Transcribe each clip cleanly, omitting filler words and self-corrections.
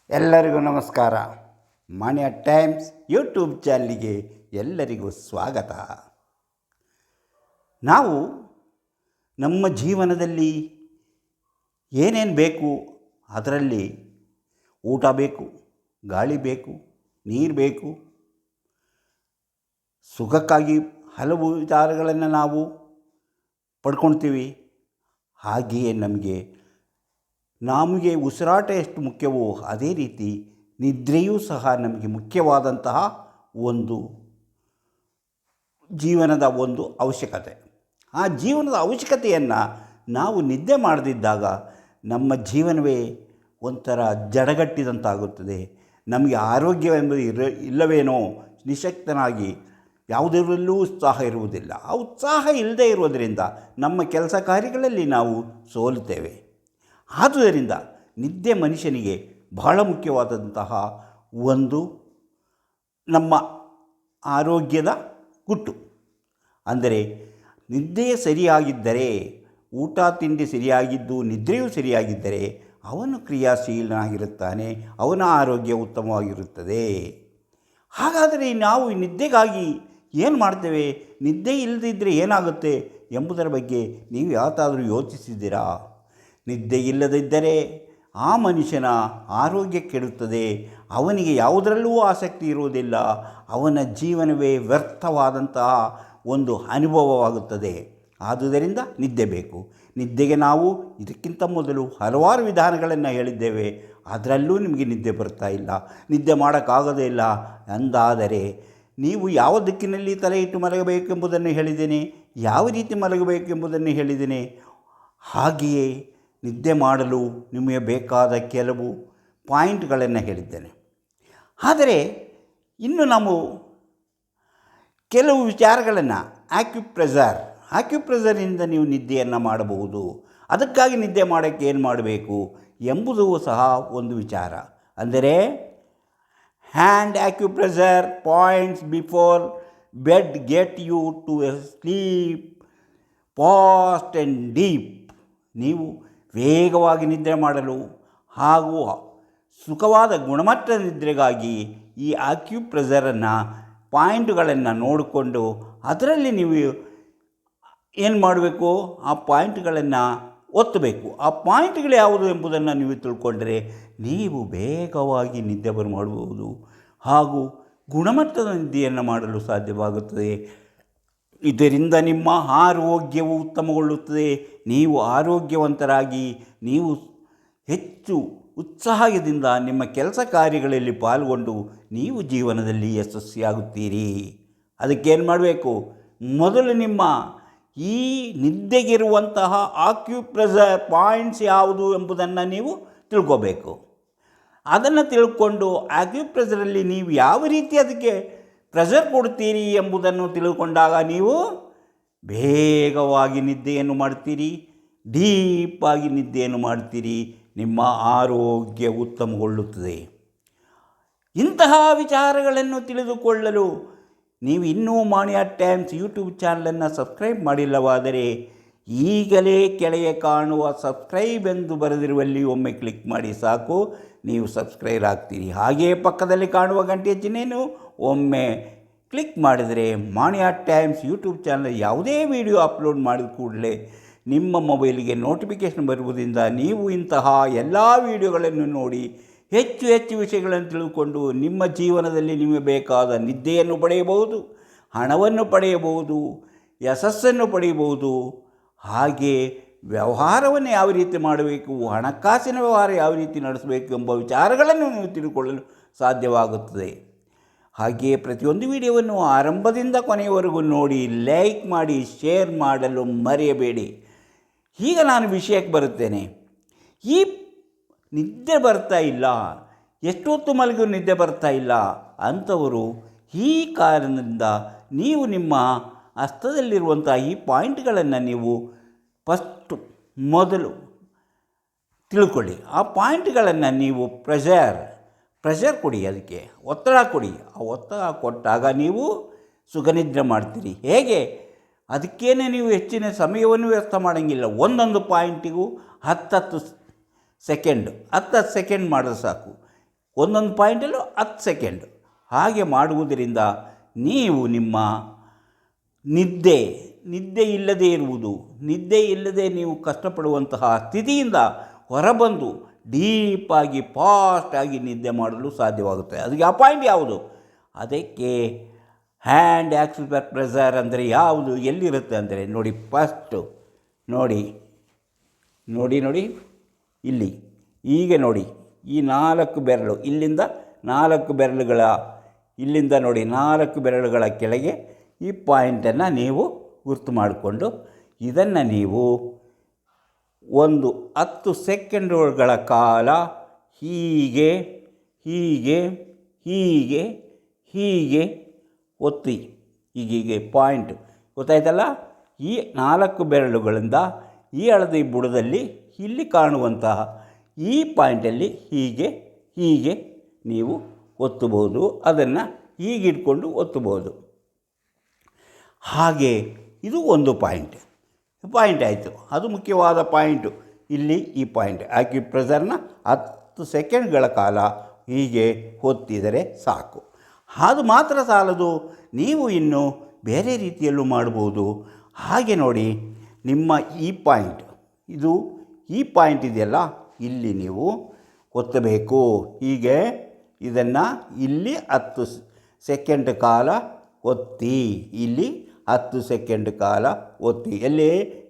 ಎಲ್ಲರಿಗೂ ನಮಸ್ಕಾರ. ಮಾನ್ಯ ಟೈಮ್ಸ್ ಯೂಟ್ಯೂಬ್ ಚಾನಲ್ಗೆ ಎಲ್ಲರಿಗೂ ಸ್ವಾಗತ. ನಾವು ನಮ್ಮ ಜೀವನದಲ್ಲಿ ಏನೇನು ಬೇಕು, ಅದರಲ್ಲಿ ಊಟ ಬೇಕು, ಗಾಳಿ ಬೇಕು, ನೀರು ಬೇಕು, ಸುಖಕ್ಕಾಗಿ ಹಲವು ವಿಚಾರಗಳನ್ನು ನಾವು ಪಡ್ಕೊಳ್ತೀವಿ. ಹಾಗೆಯೇ ನಮಗೆ ಉಸಿರಾಟ ಎಷ್ಟು ಮುಖ್ಯವೋ ಅದೇ ರೀತಿ ನಿದ್ರೆಯೂ ಸಹ ನಮಗೆ ಮುಖ್ಯವಾದಂತಹ ಒಂದು ಜೀವನದ ಒಂದು ಅವಶ್ಯಕತೆ. ಆ ಜೀವನದ ಅವಶ್ಯಕತೆಯನ್ನು ನಾವು ನಿದ್ದೆ ಮಾಡದಿದ್ದಾಗ ನಮ್ಮ ಜೀವನವೇ ಒಂಥರ ಜಡಗಟ್ಟಿದಂತಾಗುತ್ತದೆ. ನಮಗೆ ಆರೋಗ್ಯವೆಂಬುದು ಇಲ್ಲವೇನೋ, ನಿಶಕ್ತನಾಗಿ ಯಾವುದರಲ್ಲೂ ಉತ್ಸಾಹ ಇರುವುದಿಲ್ಲ. ಆ ಉತ್ಸಾಹ ಇಲ್ಲದೇ ಇರುವುದರಿಂದ ನಮ್ಮ ಕೆಲಸ ಕಾರ್ಯಗಳಲ್ಲಿ ನಾವು ಸೋಲುತ್ತೇವೆ. ಆದುದರಿಂದ ನಿದ್ದೆ ಮನುಷ್ಯನಿಗೆ ಬಹಳ ಮುಖ್ಯವಾದಂತಹ ಒಂದು ನಮ್ಮ ಆರೋಗ್ಯದ ಗುಟ್ಟು. ಅಂದರೆ ನಿದ್ದೆ ಸರಿಯಾಗಿದ್ದರೆ, ಊಟ ತಿಂಡಿ ಸರಿಯಾಗಿದ್ದು ನಿದ್ರೆಯೂ ಸರಿಯಾಗಿದ್ದರೆ ಅವನು ಕ್ರಿಯಾಶೀಲನಾಗಿರುತ್ತಾನೆ, ಅವನ ಆರೋಗ್ಯ ಉತ್ತಮವಾಗಿರುತ್ತದೆ. ಹಾಗಾದರೆ ನಾವು ನಿದ್ದೆಗಾಗಿ ಏನು ಮಾಡ್ತೇವೆ, ನಿದ್ದೆ ಇಲ್ಲದಿದ್ದರೆ ಏನಾಗುತ್ತೆ ಎಂಬುದರ ಬಗ್ಗೆ ನೀವು ಯಾವತ್ತಾದರೂ ಯೋಚಿಸಿದ್ದೀರಾ? ನಿದ್ದೆ ಇಲ್ಲದಿದ್ದರೆ ಆ ಮನುಷ್ಯನ ಆರೋಗ್ಯ ಕೆಡುತ್ತದೆ, ಅವನಿಗೆ ಯಾವುದರಲ್ಲೂ ಆಸಕ್ತಿ ಇರುವುದಿಲ್ಲ, ಅವನ ಜೀವನವೇ ವ್ಯರ್ಥವಾದಂತಹ ಒಂದು ಅನುಭವವಾಗುತ್ತದೆ. ಆದುದರಿಂದ ನಿದ್ದೆ ಬೇಕು. ನಿದ್ದೆಗೆ ನಾವು ಇದಕ್ಕಿಂತ ಮೊದಲು ಹಲವಾರು ವಿಧಾನಗಳನ್ನು ಹೇಳಿದ್ದೇವೆ. ಅದರಲ್ಲೂ ನಿಮಗೆ ನಿದ್ದೆ ಬರ್ತಾ ಇಲ್ಲ, ನಿದ್ದೆ ಮಾಡೋಕ್ಕಾಗೋದೇ ಇಲ್ಲ ಅಂದಾದರೆ ನೀವು ಯಾವ ದಿಕ್ಕಿನಲ್ಲಿ ತಲೆ ಇಟ್ಟು ಮಲಗಬೇಕೆಂಬುದನ್ನು ಹೇಳಿದ್ದೇನೆ, ಯಾವ ರೀತಿ ಮಲಗಬೇಕೆಂಬುದನ್ನು ಹೇಳಿದ್ದೇನೆ. ಹಾಗೆಯೇ ನಿದ್ದೆ ಮಾಡಲು ನಿಮಗೆ ಬೇಕಾದ ಕೆಲವು ಪಾಯಿಂಟ್ಗಳನ್ನು ಹೇಳಿದ್ದೇನೆ. ಆದರೆ ಇನ್ನು ನಾವು ಕೆಲವು ವಿಚಾರಗಳನ್ನು ಆಕ್ಯುಪ್ರೆಷರಿಂದ ನೀವು ನಿದ್ದೆಯನ್ನು ಮಾಡಬಹುದು. ಅದಕ್ಕಾಗಿ ನಿದ್ದೆ ಮಾಡೋಕ್ಕೆ ಏನು ಮಾಡಬೇಕು ಎಂಬುದು ಸಹ ಒಂದು ವಿಚಾರ. ಅಂದರೆ hand acupressure points before bed get you to sleep fast and deep. ನೀವು ವೇಗವಾಗಿ ನಿದ್ರೆ ಮಾಡಲು ಹಾಗೂ ಸುಖವಾದ ಗುಣಮಟ್ಟದ ನಿದ್ರೆಗಾಗಿ ಈ ಆಕ್ಯುಪ್ರೆಷರನ್ನು ಪಾಯಿಂಟ್ಗಳನ್ನು ನೋಡಿಕೊಂಡು ಅದರಲ್ಲಿ ನೀವು ಏನು ಮಾಡಬೇಕು, ಆ ಪಾಯಿಂಟ್ಗಳನ್ನು ಒತ್ತಬೇಕು. ಆ ಪಾಯಿಂಟ್ಗಳು ಯಾವುದು ಎಂಬುದನ್ನು ನೀವು ತಿಳ್ಕೊಂಡರೆ ನೀವು ಬೇಗವಾಗಿ ನಿದ್ದೆ ಮಾಡಬಹುದು ಹಾಗೂ ಗುಣಮಟ್ಟದ ನಿದ್ದೆಯನ್ನು ಮಾಡಲು ಸಾಧ್ಯವಾಗುತ್ತದೆ. ಇದರಿಂದ ನಿಮ್ಮ ಆರೋಗ್ಯವು ಉತ್ತಮಗೊಳ್ಳುತ್ತದೆ. ನೀವು ಆರೋಗ್ಯವಂತರಾಗಿ ನೀವು ಹೆಚ್ಚು ಉತ್ಸಾಹದಿಂದ ನಿಮ್ಮ ಕೆಲಸ ಕಾರ್ಯಗಳಲ್ಲಿ ಪಾಲ್ಗೊಂಡು ನೀವು ಜೀವನದಲ್ಲಿ ಯಶಸ್ವಿಯಾಗುತ್ತೀರಿ. ಅದಕ್ಕೇನು ಮಾಡಬೇಕು, ಮೊದಲು ನಿಮ್ಮ ಈ ನಿದ್ದೆಗಿರುವಂತಹ ಆಕ್ಯುಪ್ರೆಷರ್ ಪಾಯಿಂಟ್ಸ್ ಯಾವುದು ಎಂಬುದನ್ನು ನೀವು ತಿಳ್ಕೋಬೇಕು. ಅದನ್ನು ತಿಳ್ಕೊಂಡು ಆಕ್ಯುಪ್ರೆಷರಲ್ಲಿ ನೀವು ಯಾವ ರೀತಿ ಅದಕ್ಕೆ ಪ್ರೆಷರ್ ಕೊಡ್ತೀರಿ ಎಂಬುದನ್ನು ತಿಳ್ಕೊಂಡಾಗ ನೀವು ಬೇಗವಾಗಿ ನಿದ್ದೆಯನ್ನು ಮಾಡ್ತೀರಿ, ಡೀಪಾಗಿ ನಿದ್ದೆಯನ್ನು ಮಾಡ್ತೀರಿ, ನಿಮ್ಮ ಆರೋಗ್ಯ ಉತ್ತಮಗೊಳ್ಳುತ್ತದೆ. ಇಂತಹ ವಿಚಾರಗಳನ್ನು ತಿಳಿದುಕೊಳ್ಳಲು ನೀವು ಇನ್ನೂ ಮಾನ್ಯ ಟೈಮ್ಸ್ ಯೂಟ್ಯೂಬ್ ಚಾನಲನ್ನು ಸಬ್ಸ್ಕ್ರೈಬ್ ಮಾಡಿಲ್ಲವಾದರೆ ಈಗಲೇ ಕೆಳಗೆ ಕಾಣುವ ಸಬ್ಸ್ಕ್ರೈಬ್ ಎಂದು ಬರೆದಿರುವಲ್ಲಿ ಒಮ್ಮೆ ಕ್ಲಿಕ್ ಮಾಡಿ ಸಾಕು, ನೀವು ಸಬ್ಸ್ಕ್ರೈಬ್ ಆಗ್ತೀರಿ. ಹಾಗೆಯೇ ಪಕ್ಕದಲ್ಲಿ ಕಾಣುವ ಗಂಟೆ ಚಿಹ್ನೆಯನ್ನು ಒಮ್ಮೆ ಕ್ಲಿಕ್ ಮಾಡಿದರೆ ಮಾನ್ಯ ಟೈಮ್ಸ್ ಯೂಟ್ಯೂಬ್ ಚಾನಲ್ ಯಾವುದೇ ವಿಡಿಯೋ ಅಪ್ಲೋಡ್ ಮಾಡಿದ ಕೂಡಲೇ ನಿಮ್ಮ ಮೊಬೈಲಿಗೆ ನೋಟಿಫಿಕೇಷನ್ ಬರುವುದರಿಂದ ನೀವು ಇಂತಹ ಎಲ್ಲ ವಿಡಿಯೋಗಳನ್ನು ನೋಡಿ ಹೆಚ್ಚು ಹೆಚ್ಚು ವಿಷಯಗಳನ್ನು ತಿಳಿದುಕೊಂಡು ನಿಮ್ಮ ಜೀವನದಲ್ಲಿ ನಿಮಗೆ ಬೇಕಾದ ನಿದ್ದೆಯನ್ನು ಪಡೆಯಬಹುದು, ಹಣವನ್ನು ಪಡೆಯಬಹುದು, ಯಶಸ್ಸನ್ನು ಪಡೆಯಬಹುದು. ಹಾಗೆ ವ್ಯವಹಾರವನ್ನು ಯಾವ ರೀತಿ ಮಾಡಬೇಕು, ಹಣಕಾಸಿನ ವ್ಯವಹಾರ ಯಾವ ರೀತಿ ನಡೆಸಬೇಕು ಎಂಬ ವಿಚಾರಗಳನ್ನು ನೀವು ತಿಳ್ಕೊಳ್ಳಲು ಸಾಧ್ಯವಾಗುತ್ತದೆ. ಹಾಗೆಯೇ ಪ್ರತಿಯೊಂದು ವಿಡಿಯೋವನ್ನು ಆರಂಭದಿಂದ ಕೊನೆಯವರೆಗೂ ನೋಡಿ, ಲೈಕ್ ಮಾಡಿ, ಶೇರ್ ಮಾಡಲು ಮರೆಯಬೇಡಿ. ಈಗ ನಾನು ವಿಷಯಕ್ಕೆ ಬರುತ್ತೇನೆ. ಈ ನಿದ್ದೆ ಬರ್ತಾ ಇಲ್ಲ, ಎಷ್ಟೊತ್ತು ಮಲಗಿಯೂ ನಿದ್ದೆ ಬರ್ತಾ ಇಲ್ಲ ಅಂಥವರು ಈ ಕಾರಣದಿಂದ ನೀವು ನಿಮ್ಮ ಹಸ್ತದಲ್ಲಿರುವಂಥ ಈ ಪಾಯಿಂಟ್ಗಳನ್ನು ನೀವು ಮೊದಲು ತಿಳ್ಕೊಳ್ಳಿ. ಆ ಪಾಯಿಂಟ್ಗಳನ್ನು ನೀವು ಪ್ರೆಷರ್ ಕೊಡಿ, ಅದಕ್ಕೆ ಒತ್ತಡ ಕೊಡಿ. ಆ ಒತ್ತಡ ಕೊಟ್ಟಾಗ ನೀವು ಸುಖನಿದ್ರೆ ಮಾಡ್ತೀರಿ. ಹೇಗೆ, ಅದಕ್ಕೇನೆ ನೀವು ಹೆಚ್ಚಿನ ಸಮಯವನ್ನು ವ್ಯರ್ಥ ಮಾಡೋಂಗಿಲ್ಲ. ಒಂದೊಂದು ಪಾಯಿಂಟಿಗೂ 10 ಸೆಕೆಂಡ್ ಮಾಡಿದ್ರೆ ಸಾಕು. ಒಂದೊಂದು ಪಾಯಿಂಟಲ್ಲೂ 10 ಸೆಕೆಂಡ್. ಹಾಗೆ ಮಾಡುವುದರಿಂದ ನೀವು ನಿಮ್ಮ ನಿದ್ದೆ ಇಲ್ಲದೇ ಇರುವುದು, ನಿದ್ದೆ ಇಲ್ಲದೆ ನೀವು ಕಷ್ಟಪಡುವಂತಹ ಸ್ಥಿತಿಯಿಂದ ಹೊರಬಂದು ಡೀಪಾಗಿ ಫಾಸ್ಟಾಗಿ ನಿದ್ದೆ ಮಾಡಲು ಸಾಧ್ಯವಾಗುತ್ತೆ. ಅದಕ್ಕೆ ಆ ಪಾಯಿಂಟ್ ಯಾವುದು? ಅದಕ್ಕೆ ಹ್ಯಾಂಡ್ ಆಕ್ಯುಪ್ರೆಷರ್ ಅಂದರೆ ಯಾವುದು, ಎಲ್ಲಿರುತ್ತೆ ಅಂದರೆ ನೋಡಿ, ಫಸ್ಟು ನೋಡಿ ಇಲ್ಲಿ, ಹೀಗೆ ನೋಡಿ, ಈ 4 ಬೆರಳು, ಇಲ್ಲಿಂದ 4 ಬೆರಳುಗಳ, ಇಲ್ಲಿಂದ ನೋಡಿ 4 ಬೆರಳುಗಳ ಕೆಳಗೆ ಈ ಪಾಯಿಂಟನ್ನು ನೀವು ಗುರ್ತು ಮಾಡಿಕೊಂಡು ಇದನ್ನು ನೀವು ಒಂದು 10 ಸೆಕೆಂಡುಗಳ ಕಾಲ ಹೀಗೆ ಹೀಗೆ ಹೀಗೆ ಹೀಗೆ ಒತ್ತಿ. ಹೀಗೆ ಪಾಯಿಂಟ್ ಗೊತ್ತಾಯ್ತಲ್ಲ? ಈ 4 ಬೆರಳುಗಳಿಂದ ಈ ಹಳದಿ ಬುಡದಲ್ಲಿ ಇಲ್ಲಿ ಕಾಣುವಂತಹ ಈ ಪಾಯಿಂಟಲ್ಲಿ ಹೀಗೆ ಹೀಗೆ ನೀವು ಒತ್ತಬಹುದು. ಅದನ್ನು ಹೀಗಿಟ್ಕೊಂಡು ಒತ್ತಬಹುದು. ಹಾಗೆ ಇದು ಒಂದು ಪಾಯಿಂಟ್ ಆಯಿತು. ಅದು ಮುಖ್ಯವಾದ ಪಾಯಿಂಟು. ಇಲ್ಲಿ ಈ ಪಾಯಿಂಟ್ ಆಕ್ಯುಪ್ರೆಷರ್ನ 10 ಸೆಕೆಂಡ್ಗಳ ಕಾಲ ಹೀಗೆ ಒತ್ತಿದರೆ ಸಾಕು. ಅದು ಮಾತ್ರ ಸಾಲದು, ನೀವು ಇನ್ನು ಬೇರೆ ರೀತಿಯಲ್ಲೂ ಮಾಡ್ಬೋದು. ಹಾಗೆ ನೋಡಿ, ನಿಮ್ಮ ಈ ಪಾಯಿಂಟ್, ಈ ಪಾಯಿಂಟ್ ಇದೆಯಲ್ಲ, ಇಲ್ಲಿ ನೀವು ಒತ್ತಬೇಕು. ಹೀಗೆ ಇದನ್ನು ಇಲ್ಲಿ 10 ಸೆಕೆಂಡ್ ಕಾಲ ಒತ್ತಿ, ಇಲ್ಲಿ 10 ಸೆಕೆಂಡ್ ಕಾಲ ಒತ್ತಿ.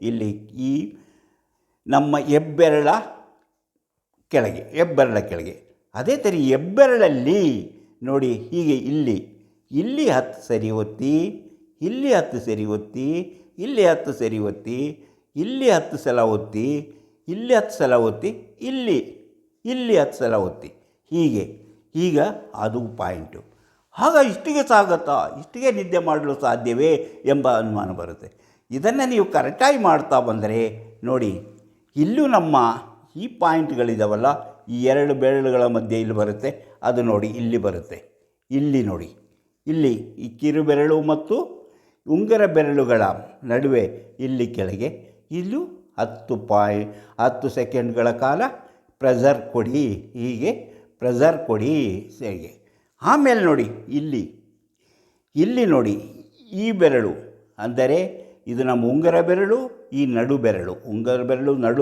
ಇಲ್ಲಿ ಈ ನಮ್ಮ ಹೆಬ್ಬೆರಳ ಕೆಳಗೆ. ಅದೇ ಥರ ಹೆಬ್ಬೆರಳಲ್ಲಿ ನೋಡಿ, ಹೀಗೆ ಇಲ್ಲಿ 10 ಸರಿ ಒತ್ತಿ, ಇಲ್ಲಿ 10 ಸರಿ ಒತ್ತಿ, ಇಲ್ಲಿ 10 ಸರಿ ಒತ್ತಿ, ಇಲ್ಲಿ 10 ಸಲ ಒತ್ತಿ, ಇಲ್ಲಿ 10 ಸಲ ಒತ್ತಿ, ಇಲ್ಲಿ 10 ಸಲ ಒತ್ತಿ. ಈಗ ಅದು ಪಾಯಿಂಟು. ಆಗ ಇಷ್ಟಿಗೆ ಸಾಗುತ್ತಾ, ಇಷ್ಟಿಗೆ ನಿದ್ದೆ ಮಾಡಲು ಸಾಧ್ಯವೇ ಎಂಬ ಅನುಮಾನ ಬರುತ್ತೆ. ಇದನ್ನು ನೀವು ಕರೆಕ್ಟಾಗಿ ಮಾಡ್ತಾ ಬಂದರೆ ನೋಡಿ, ಇಲ್ಲೂ ನಮ್ಮ ಈ ಪಾಯಿಂಟ್ಗಳಿದಾವಲ್ಲ, ಈ 2 ಬೆರಳುಗಳ ಮಧ್ಯೆ ಇಲ್ಲಿ ಬರುತ್ತೆ, ಅದು ನೋಡಿ ಇಲ್ಲಿ ಬರುತ್ತೆ. ಇಲ್ಲಿ ನೋಡಿ, ಇಲ್ಲಿ ಈ ಕಿರು ಬೆರಳು ಮತ್ತು ಉಂಗುರ ಬೆರಳುಗಳ ನಡುವೆ ಇಲ್ಲಿ ಕೆಳಗೆ, ಇಲ್ಲೂ 10 ಸೆಕೆಂಡ್ಗಳ ಕಾಲ ಪ್ರೆಷರ್ ಕೊಡಿ. ಹೀಗೆ ಪ್ರೆಷರ್ ಕೊಡಿ ಸರಿಗೆ. ಆಮೇಲೆ ನೋಡಿ, ಇಲ್ಲಿ ನೋಡಿ, ಈ ಬೆರಳು ಅಂದರೆ ಇದು ನಮ್ಮ ಉಂಗುರ ಬೆರಳು, ಈ ನಡು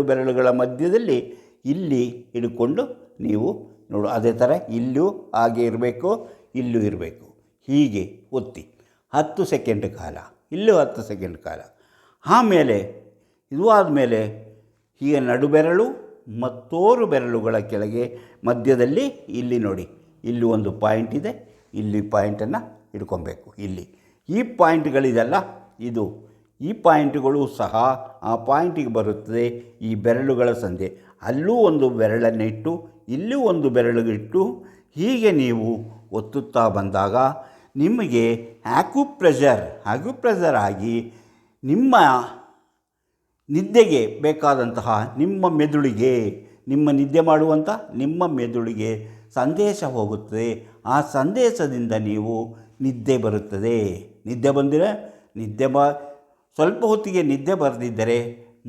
ಬೆರಳುಗಳ ಮಧ್ಯದಲ್ಲಿ ಇಲ್ಲಿ ಹಿಡ್ಕೊಂಡು ನೀವು ನೋಡು. ಅದೇ ಥರ ಇಲ್ಲೂ ಹಾಗೆ ಇರಬೇಕು, ಇಲ್ಲೂ ಇರಬೇಕು. ಹೀಗೆ ಒತ್ತಿ 10 ಸೆಕೆಂಡ್ ಕಾಲ, ಇಲ್ಲೂ 10 ಸೆಕೆಂಡ್ ಕಾಲ. ಆಮೇಲೆ ಇದು ಆದಮೇಲೆ ಹೀಗೆ ನಡುಬೆರಳು ಮತ್ತೋರು ಬೆರಳುಗಳ ಕೆಳಗೆ ಮಧ್ಯದಲ್ಲಿ ಇಲ್ಲಿ ನೋಡಿ, ಇಲ್ಲಿ ಒಂದು ಪಾಯಿಂಟ್ ಇದೆ, ಇಲ್ಲಿ ಪಾಯಿಂಟನ್ನು ಹಿಡ್ಕೊಬೇಕು. ಇಲ್ಲಿ ಈ ಪಾಯಿಂಟ್ಗಳಿದೆಲ್ಲ, ಈ ಪಾಯಿಂಟ್ಗಳು ಸಹ ಆ ಪಾಯಿಂಟಿಗೆ ಬರುತ್ತದೆ. ಈ ಬೆರಳುಗಳ ಸಂಧೆ ಅಲ್ಲೂ ಒಂದು ಬೆರಳನ್ನಿಟ್ಟು, ಇಲ್ಲೂ ಒಂದು ಬೆರಳಿಗಿಟ್ಟು ಹೀಗೆ ನೀವು ಒತ್ತುತ್ತಾ ಬಂದಾಗ ನಿಮಗೆ ಆಕ್ಯುಪ್ರೆಷರ್ ಆಗಿ ನಿಮ್ಮ ನಿದ್ದೆಗೆ ಬೇಕಾದಂತಹ ನಿಮ್ಮ ನಿದ್ದೆ ಮಾಡುವಂಥ ನಿಮ್ಮ ಮೆದುಳಿಗೆ ಸಂದೇಶ ಹೋಗುತ್ತದೆ. ಆ ಸಂದೇಶದಿಂದ ನೀವು ನಿದ್ದೆ ಬರುತ್ತದೆ. ನಿದ್ದೆ ಬಂದರೆ ಸ್ವಲ್ಪ ಹೊತ್ತಿಗೆ ನಿದ್ದೆ ಬರದಿದ್ದರೆ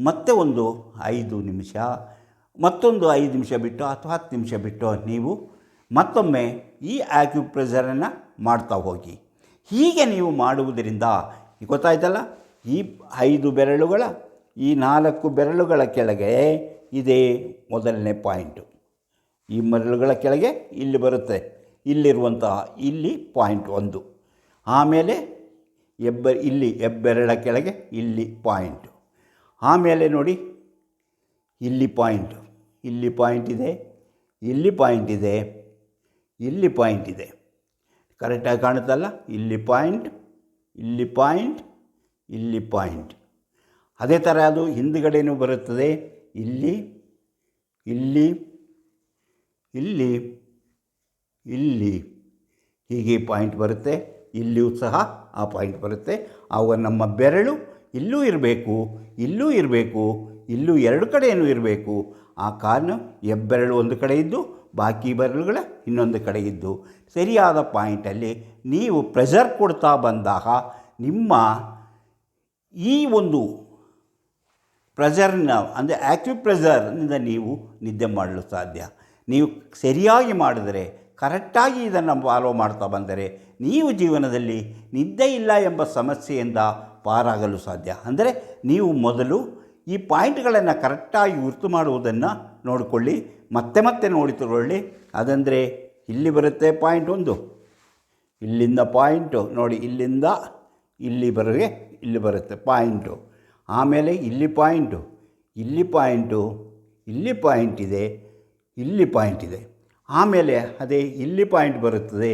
ಮತ್ತೆ ಒಂದು 5 ನಿಮಿಷ, ಮತ್ತೊಂದು 5 ನಿಮಿಷ ಬಿಟ್ಟು ಅಥವಾ 10 ನಿಮಿಷ ಬಿಟ್ಟು ನೀವು ಮತ್ತೊಮ್ಮೆ ಈ ಆಕ್ಯುಪ್ರೆಷರನ್ನು ಮಾಡ್ತಾ ಹೋಗಿ. ಹೀಗೆ ನೀವು ಮಾಡುವುದರಿಂದ ಗೊತ್ತಾಯ್ತಲ್ಲ, ಈ 5 ಬೆರಳುಗಳ, ಈ 4 ಬೆರಳುಗಳ ಕೆಳಗೆ ಇದೇ ಮೊದಲನೇ ಪಾಯಿಂಟು. ಈ ಬೆರಳುಗಳ ಕೆಳಗೆ ಇಲ್ಲಿ ಬರುತ್ತೆ, ಇಲ್ಲಿರುವಂತಹ ಇಲ್ಲಿ ಪಾಯಿಂಟ್ 1. ಆಮೇಲೆ ಹೆಬ್ಬೆರಳ ಕೆಳಗೆ ಇಲ್ಲಿ ಪಾಯಿಂಟು. ಆಮೇಲೆ ನೋಡಿ, ಇಲ್ಲಿ ಪಾಯಿಂಟ್ ಇದೆ, ಇಲ್ಲಿ ಪಾಯಿಂಟ್ ಇದೆ, ಇಲ್ಲಿ ಪಾಯಿಂಟ್ ಇದೆ. ಕರೆಕ್ಟಾಗಿ ಕಾಣುತ್ತಲ್ಲ? ಇಲ್ಲಿ ಪಾಯಿಂಟ್, ಇಲ್ಲಿ ಪಾಯಿಂಟ್, ಇಲ್ಲಿ ಪಾಯಿಂಟ್. ಅದೇ ಥರ ಅದು ಹಿಂದುಗಡೆಯೂ ಬರುತ್ತದೆ. ಇಲ್ಲಿ ಇಲ್ಲಿ ಇಲ್ಲಿ ಇಲ್ಲಿ ಹೀಗೆ ಪಾಯಿಂಟ್ ಬರುತ್ತೆ. ಇಲ್ಲಿಯೂ ಸಹ ಆ ಪಾಯಿಂಟ್ ಬರುತ್ತೆ. ಆವಾಗ ನಮ್ಮ ಬೆರಳು ಇಲ್ಲೂ ಇರಬೇಕು, ಇಲ್ಲೂ ಇರಬೇಕು, ಇಲ್ಲೂ 2 ಕಡೆಯೂ ಇರಬೇಕು. ಆ ಕಾರಣ ಹೆಬ್ಬೆರಳು ಒಂದು ಕಡೆ ಇದ್ದು ಬಾಕಿ ಬೆರಳುಗಳ ಇನ್ನೊಂದು ಕಡೆ ಇದ್ದು ಸರಿಯಾದ ಪಾಯಿಂಟಲ್ಲಿ ನೀವು ಪ್ರೆಷರ್ ಕೊಡ್ತಾ ಬಂದಾಗ ನಿಮ್ಮ ಈ ಒಂದು ಪ್ರೆಷರ್ನ ಅಂದರೆ ಆಕ್ಯುಪ್ರೆಷರ್ನಿಂದ ನೀವು ನಿದ್ದೆ ಮಾಡಲು ಸಾಧ್ಯ. ನೀವು ಸರಿಯಾಗಿ ಮಾಡಿದರೆ ಕರೆಕ್ಟಾಗಿ ಇದನ್ನು ಫಾಲೋ ಮಾಡ್ತಾ ಬಂದರೆ ನೀವು ಜೀವನದಲ್ಲಿ ನಿದ್ದೆ ಇಲ್ಲ ಎಂಬ ಸಮಸ್ಯೆಯಿಂದ ಪಾರಾಗಲು ಸಾಧ್ಯ. ಅಂದರೆ ನೀವು ಮೊದಲು ಈ ಪಾಯಿಂಟ್ಗಳನ್ನು ಕರೆಕ್ಟಾಗಿ ಗುರ್ತು ಮಾಡುವುದನ್ನು ನೋಡಿಕೊಳ್ಳಿ, ಮತ್ತೆ ಮತ್ತೆ ನೋಡಿಕೊಳ್ಳಿ. ಅದಂದರೆ ಇಲ್ಲಿ ಬರುತ್ತೆ ಪಾಯಿಂಟ್ 1, ಇಲ್ಲಿಂದ ಪಾಯಿಂಟು ನೋಡಿ, ಇಲ್ಲಿಂದ ಇಲ್ಲಿವರೆಗೆ ಇಲ್ಲಿ ಬರುತ್ತೆ ಪಾಯಿಂಟು. ಆಮೇಲೆ ಇಲ್ಲಿ ಪಾಯಿಂಟು, ಇಲ್ಲಿ ಪಾಯಿಂಟು, ಇಲ್ಲಿ ಪಾಯಿಂಟ್ ಇದೆ, ಇಲ್ಲಿ ಪಾಯಿಂಟ್ ಇದೆ. ಆಮೇಲೆ ಅದೇ ಇಲ್ಲಿ ಪಾಯಿಂಟ್ ಬರುತ್ತದೆ,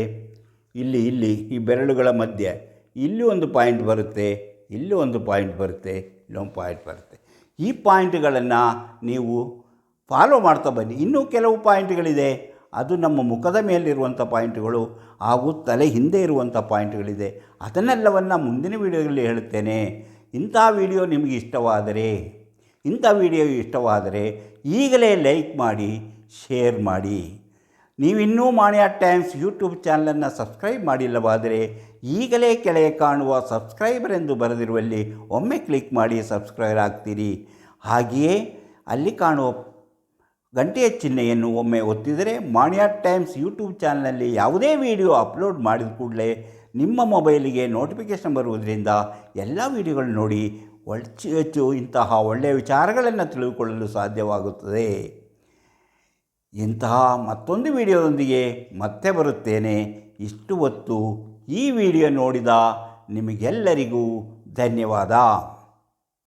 ಇಲ್ಲಿ ಈ ಬೆರಳುಗಳ ಮಧ್ಯೆ ಇಲ್ಲಿ ಒಂದು ಪಾಯಿಂಟ್ ಬರುತ್ತೆ, ಇಲ್ಲಿ ಒಂದು ಪಾಯಿಂಟ್ ಬರುತ್ತೆ, ಇಲ್ಲೊಂದು ಪಾಯಿಂಟ್ ಬರುತ್ತೆ. ಈ ಪಾಯಿಂಟ್ಗಳನ್ನು ನೀವು ಫಾಲೋ ಮಾಡ್ತಾ ಬನ್ನಿ. ಇನ್ನೂ ಕೆಲವು ಪಾಯಿಂಟ್ಗಳಿದೆ, ಅದು ನಮ್ಮ ಮುಖದ ಮೇಲಿರುವಂಥ ಪಾಯಿಂಟ್ಗಳು ಹಾಗೂ ತಲೆ ಹಿಂದೆ ಇರುವಂಥ ಪಾಯಿಂಟ್ಗಳಿದೆ. ಅದನ್ನೆಲ್ಲವನ್ನು ಮುಂದಿನ ವೀಡಿಯೋದಲ್ಲಿ ಹೇಳುತ್ತೇನೆ. ಇಂಥ ವಿಡಿಯೋ ನಿಮಗೆ ಇಷ್ಟವಾದರೆ ಈಗಲೇ ಲೈಕ್ ಮಾಡಿ, ಶೇರ್ ಮಾಡಿ. ನೀವಿನ್ನೂ ಮಾಣಿಯಾ ಟೈಮ್ಸ್ ಯೂಟ್ಯೂಬ್ ಚಾನಲನ್ನು ಸಬ್ಸ್ಕ್ರೈಬ್ ಮಾಡಿಲ್ಲವಾದರೆ ಈಗಲೇ ಕೆಳಗೆ ಕಾಣುವ ಸಬ್ಸ್ಕ್ರೈಬರ್ ಎಂದು ಬರೆದಿರುವಲ್ಲಿ ಒಮ್ಮೆ ಕ್ಲಿಕ್ ಮಾಡಿ ಸಬ್ಸ್ಕ್ರೈಬರ್ ಆಗ್ತೀರಿ. ಹಾಗೆಯೇ ಅಲ್ಲಿ ಕಾಣುವ ಗಂಟೆಯ ಚಿಹ್ನೆಯನ್ನು ಒಮ್ಮೆ ಒತ್ತಿದರೆ ಮಾಣಿಯಾ ಟೈಮ್ಸ್ ಯೂಟ್ಯೂಬ್ ಚಾನಲ್ನಲ್ಲಿ ಯಾವುದೇ ವಿಡಿಯೋ ಅಪ್ಲೋಡ್ ಮಾಡಿದ ಕೂಡಲೇ ನಿಮ್ಮ ಮೊಬೈಲಿಗೆ ನೋಟಿಫಿಕೇಷನ್ ಬರುವುದರಿಂದ ಎಲ್ಲ ವಿಡಿಯೋಗಳು ನೋಡಿ ಹೆಚ್ಚು ಇಂತಹ ಒಳ್ಳೆಯ ವಿಚಾರಗಳನ್ನು ತಿಳಿದುಕೊಳ್ಳಲು ಸಾಧ್ಯವಾಗುತ್ತದೆ. ಇಂತಹ ಮತ್ತೊಂದು ವಿಡಿಯೋದೊಂದಿಗೆ ಮತ್ತೆ ಬರುತ್ತೇನೆ. ಇಷ್ಟು ಹೊತ್ತು ಈ ವಿಡಿಯೋ ನೋಡಿದ ನಿಮಗೆಲ್ಲರಿಗೂ ಧನ್ಯವಾದ.